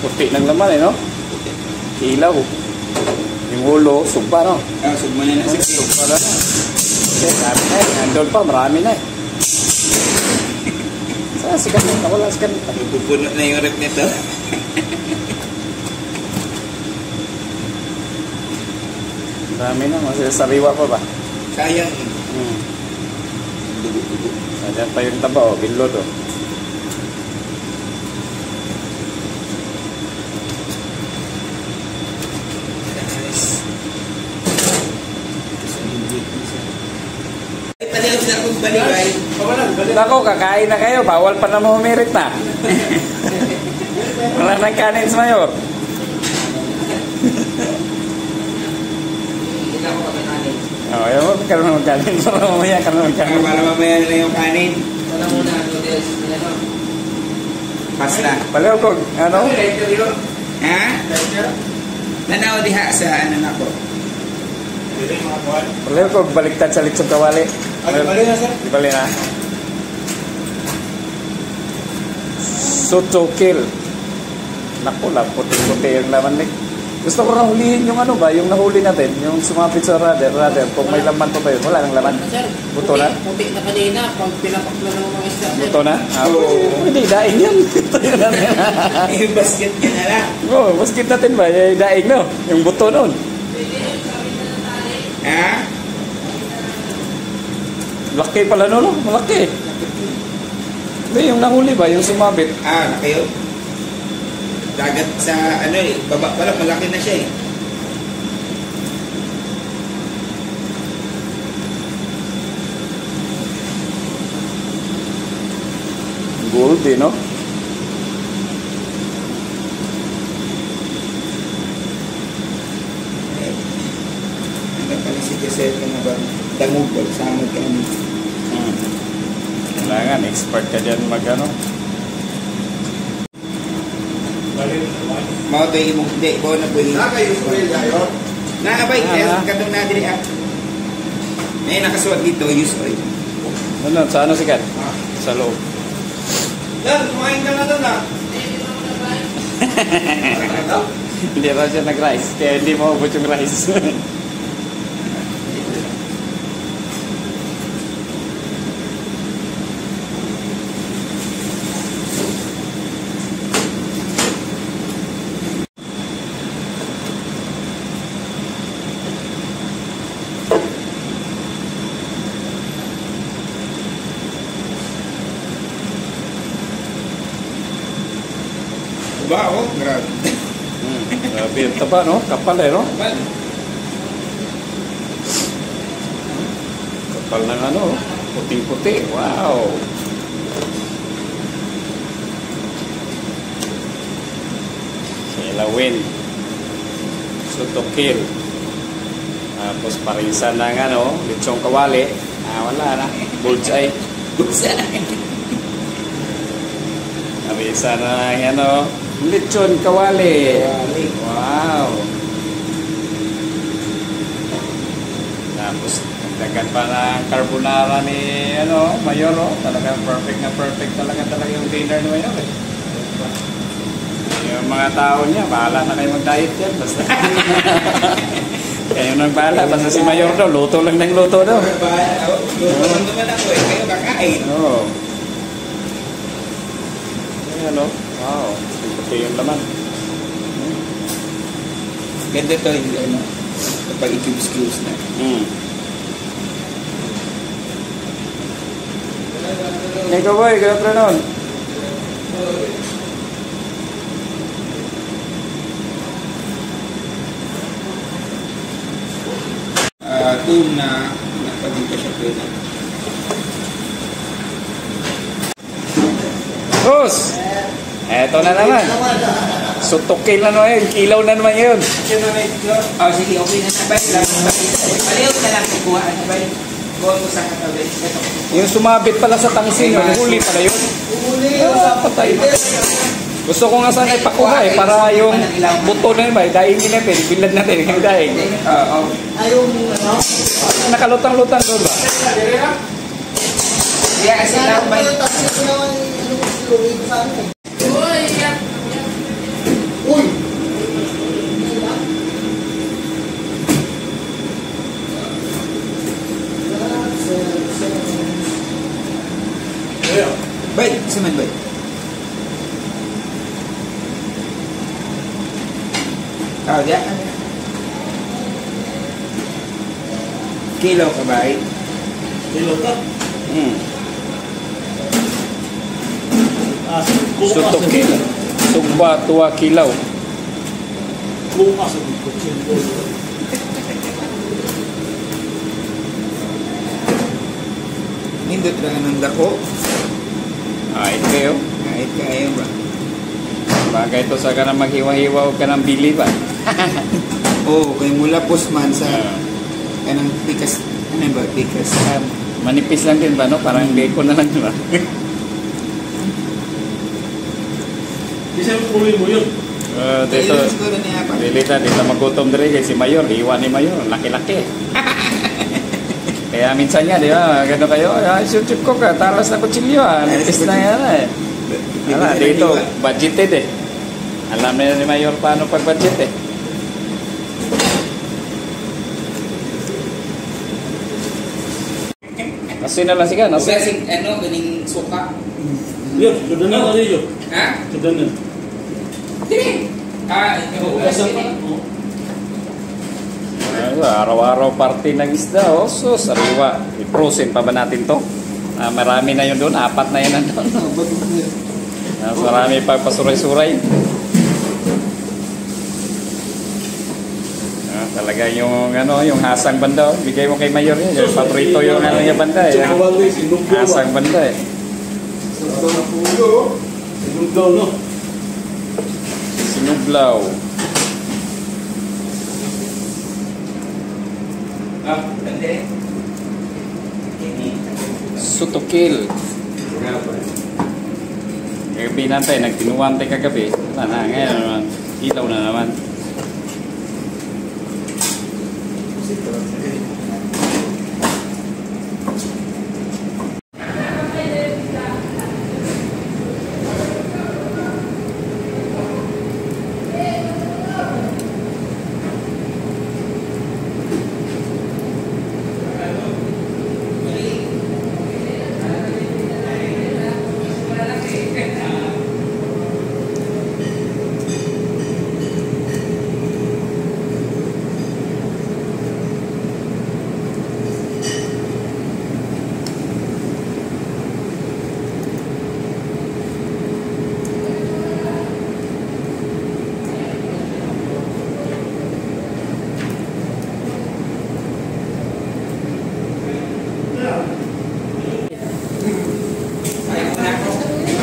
Puti ng laman eh, no? Ilaw. Yung ulo, sugpa, no? Sugpa na na. Sugpa na. Marami na eh. Nandun pa, marami na eh. Saan si Kanita? Wala si Kanita. Pupuno na yung rep nito. Marami na. Masasariwa pa ba? Sayang. Dugo-dugo. Ayan pa yung taba, oh. Binlod, oh. Nako, kakain na kayo. Bawal pa naman humirit na. Wala nang kanin sa mayor. Ayaw mo, ka naman kanin. Para mamaya ka naman kanin. Para mamaya na yung kanin. Wala muna, noodles. Pasta. Palaw ko, ano? Ha? Nanaw diha sa ano na ko. Palaw ko, baliktad sa litsong kawali. Balik na, sir. Balik na. Sotokil. Naku, puti-puti yung laman ni. Gusto ko na hulihin yung ano ba, yung nahuli natin, yung sumapit sa rudder, kung may laman pa ba yun. Wala nang laman. Buto na? Puti na kanina, pag pinapakla ng mga isda. Buto na? Hindi, daing yan. Yung basket niya na lang. Oo, basket natin ba? Daing no? Yung buto nun. Ha? Laki pala no? Malaki. Hindi, yung nahuli ba? Yung sumabit. Kayo? Dagat sa ano eh, baba pala, malaki na siya eh. Gold eh, no? Hanggang pala si Giselle ka na ba? Dangog ba? Samad ka naman. Kailangan, expert ka dyan mag-ano. Mau tayo imong hindi ko na pwede. Kayo Suel kayo. Nakabay, katong na diri ah. May nakasuot dito, use oil. Ano, sa ano sikat? Sa loob. Yan, kumain ka na doon ah. Hindi pa siya nag-rice, kaya hindi mo abot yung rice. Ba, oh, grabe. Grabe yung taba, no? Kapal eh, no? Kapal. Kapal ng ano, puting-puti. Wow! Silawin. Sotokil. Tapos parisan ng ano, litsong kawali. Wala na. Bullseye. Bullseye. Parisan na ng ano, lechon kawali. Wow. Tapos dagdagan pa ng carbonara ni ano, Mayor, oh. Talagang perfect talaga yung dinner ni Mayor eh. Yung mga tao niya, bahala na kayo mag-diet yan. Basta kayo nang bahala. Basta si Mayor daw, luto lang ng luto daw. Luto lang naman ako eh. Kayo kakain. Oo. Ayan o. Wow. Puti yung laman. Ganda to yung ano. Kapag i-cubes na. Ikaw boy, good afternoon. Tune na napagin pa siya pwede. Boss! Eto na naman. Sutukil na naman yun. Kilaw na naman yun. Sige, okay na sabay. Paliw na lang kukuha. Sabay. Buwan mo sa katabi. Yung sumabit pala sa tangsin, yung huli pala yun. Patay. Gusto ko nga sana ipakuha eh, para yung buto na yun ba, daingin natin, bilad natin, yung daing. Nakalutang-lutang doon ba? Kaya kasi lang ba? Bay, saman bay. Diyan. Kilo ka bay? Kilo ka? Suto kilo. Sugba, 2 kilaw. Kung asa dito. Nindot lang ng dako. Ay, kayo. Kahit kaya ba? Bagay to sa ka na maghiwa-hiwa o ka ng bili ba? Oo, kay mula postman sa kanang pikas. Ano ba? Pikas. Manipis lang din ba, no? Parang bacon na lang, di ba? Di siya puloy mo yun. Dito, Kailan siguro niya pa? dito magutom din si Mayor. Iwan ni Mayor. Laki-laki. Kaya minsan nga, di ba? Gano'n kayo, shoot ko ka, talas na kutsilyo, nipis na yan eh. Ala, dito, budgeted eh. Alam na ni Mayor paano pag-budget eh. Kasi na lang siya, nasa. Kasi ano, ganing suka. Yun, sudan na rin yun. Ha? Sudan na. Hindi. Ugasan pa. Araw-araw party ng isda, so sariwa. I-frozen pa ba natin to? Marami na yun doon, 4 na yun nandun. Marami pa pasuray-suray. Talaga yung yung hasang banda, bigay mo kay Mayor yun. Yung paborito yung yung banda eh. Hasang banda eh. Sinuglaw, no? Sinuglaw. Hindi. Sutukil. Kagabi natin, nagtinuwan tayo kagabi. Wala na, ngayon naman. Ilaw na naman.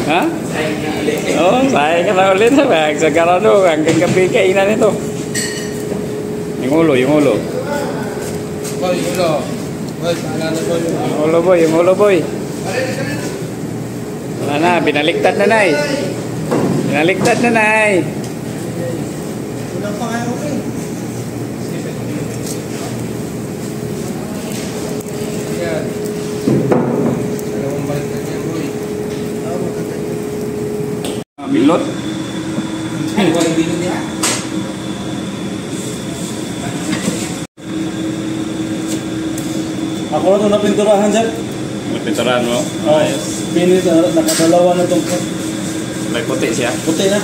Ha? Oo, sayang ka na ulit. Sa garado, hanggang gabi kainan ito. Yung ulo. Boy, ulo. Boy, paalala boy. Yung ulo boy. Wala na, binaliktad na nay. Binaliktad na nay. Ulang pa kayo, okay. Yan. Dalawang baliktad yan, boy. Bilot. Ano ba yung bilog niya? Ako na ito napinturahan, sir. Magpinturahan mo? Oh, pinis, nakadalawa na itong May puti siya. puti na.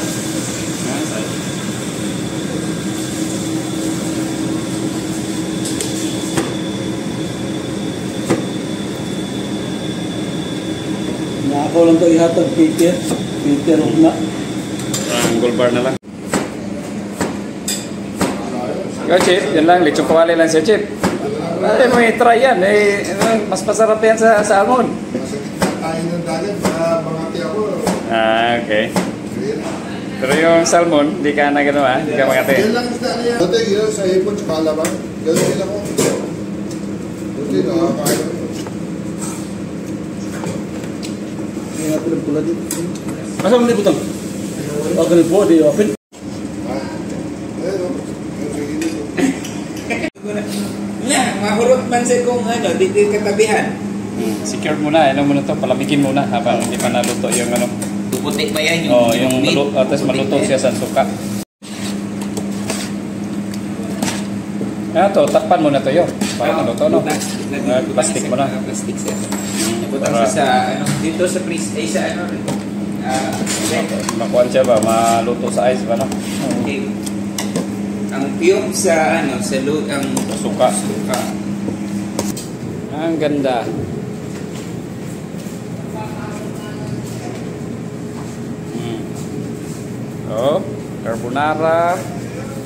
Na ako lang ito ihatag Peter. Peter na. Angle bar na lang. Yo, Chip. Yan lang. Lechong kawali lang siya, Chip. Ay, mo i-try yan. Mas masarap yan sa salmon. Tayo ng dagat, bangati ako. Okay. Pero yung salmon, di ka na gano'n di ka makati. Yan lang isda na yan. Dati, yun sa hipon, tsaka alabang. Gano'n din ako. Dati, nakakain. Hindi nga pala pula dito. Masa mo butang? O, ganun po, di open. Ayun, o. Yung sa gilid, o. Nga, mahurot man sa kung ano, dito katabihan. Secure muna. Ano muna to? Palamigin muna habang hindi pa naluto yung ano. Puputik pa yan Yung meat. maluto. Tapos maluto siya sa suka. Ano to? Takpan muna to yun. Parang ano to, no? Plastic mo na. Plastic siya. Ibutang siya sa, ano, dito sa freeze, sa ano, Makuha siya ba? Maluto sa ice ba, no? okay. Ang piyong sa, ano, sa ang Suka. suka. Ang ganda. Oh, carbonara.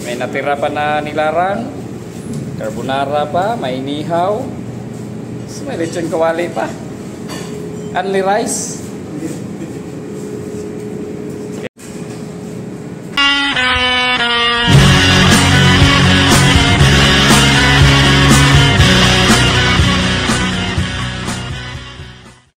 May natira pa na nilarang. Carbonara pa, may inihaw. May lechon kawali pa. Only rice.